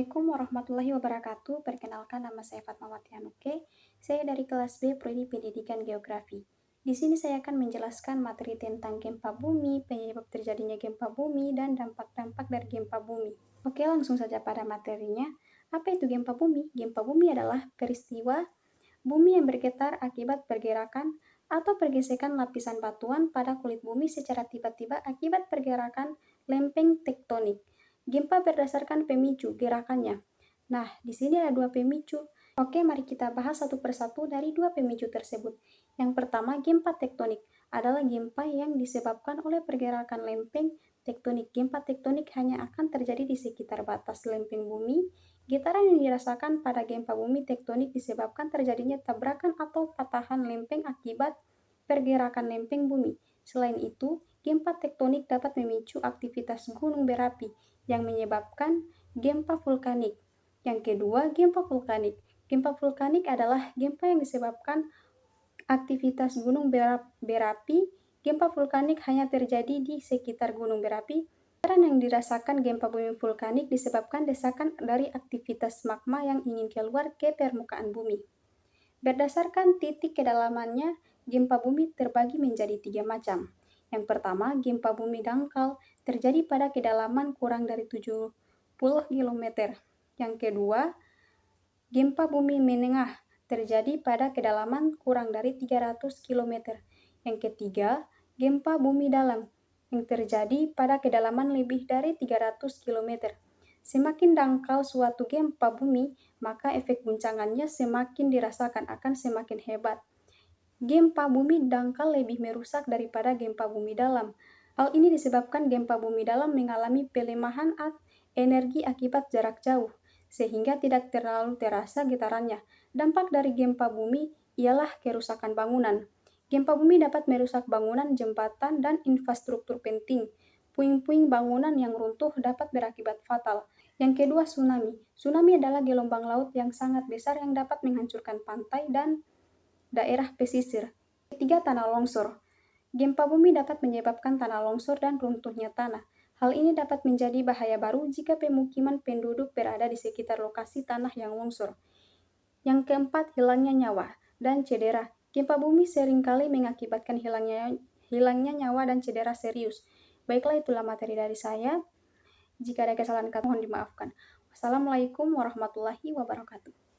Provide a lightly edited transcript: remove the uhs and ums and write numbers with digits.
Assalamualaikum warahmatullahi wabarakatuh. Perkenalkan, nama saya Fatmawati Anuke. Saya dari kelas B Prodi Pendidikan Geografi. Di sini saya akan menjelaskan materi tentang gempa bumi, penyebab terjadinya gempa bumi, dan dampak-dampak dari gempa bumi. Oke, langsung saja pada materinya. Apa itu gempa bumi? Gempa bumi adalah peristiwa bumi yang bergetar akibat pergerakan atau pergesekan lapisan batuan pada kulit bumi secara tiba-tiba akibat pergerakan lempeng tektonik. Gempa berdasarkan pemicu gerakannya. Nah, di sini ada dua pemicu. Oke, mari kita bahas satu persatu dari dua pemicu tersebut. Yang pertama, gempa tektonik adalah gempa yang disebabkan oleh pergerakan lempeng tektonik. Gempa tektonik hanya akan terjadi di sekitar batas lempeng bumi. Getaran yang dirasakan pada gempa bumi tektonik disebabkan terjadinya tabrakan atau patahan lempeng akibat pergerakan lempeng bumi. Selain itu, gempa tektonik dapat memicu aktivitas gunung berapi yang menyebabkan gempa vulkanik. Yang kedua, gempa vulkanik. Gempa vulkanik adalah gempa yang disebabkan aktivitas gunung berapi. Gempa vulkanik hanya terjadi di sekitar gunung berapi. Getaran yang dirasakan gempa bumi vulkanik disebabkan desakan dari aktivitas magma yang ingin keluar ke permukaan bumi. Berdasarkan titik kedalamannya, gempa bumi terbagi menjadi 3 macam. Yang pertama, gempa bumi dangkal terjadi pada kedalaman kurang dari 70 km. Yang kedua, gempa bumi menengah terjadi pada kedalaman kurang dari 300 km. Yang ketiga, gempa bumi dalam yang terjadi pada kedalaman lebih dari 300 km. Semakin dangkal suatu gempa bumi, maka efek guncangannya semakin dirasakan akan semakin hebat. Gempa bumi dangkal lebih merusak daripada gempa bumi dalam. Hal ini disebabkan gempa bumi dalam mengalami pelemahan energi akibat jarak jauh, sehingga tidak terlalu terasa getarannya. Dampak dari gempa bumi ialah kerusakan bangunan. Gempa bumi dapat merusak bangunan, jembatan, dan infrastruktur penting. Puing-puing bangunan yang runtuh dapat berakibat fatal. Yang kedua, tsunami. Tsunami adalah gelombang laut yang sangat besar yang dapat menghancurkan pantai dan daerah pesisir. Ketiga, tanah longsor. Gempa bumi dapat menyebabkan tanah longsor dan runtuhnya tanah. Hal ini dapat menjadi bahaya baru jika pemukiman penduduk berada di sekitar lokasi tanah yang longsor. Yang keempat, hilangnya nyawa dan cedera. Gempa bumi seringkali mengakibatkan hilangnya nyawa dan cedera serius. Baiklah, itulah materi dari saya. Jika ada kesalahan kata, mohon dimaafkan. Wassalamualaikum warahmatullahi wabarakatuh.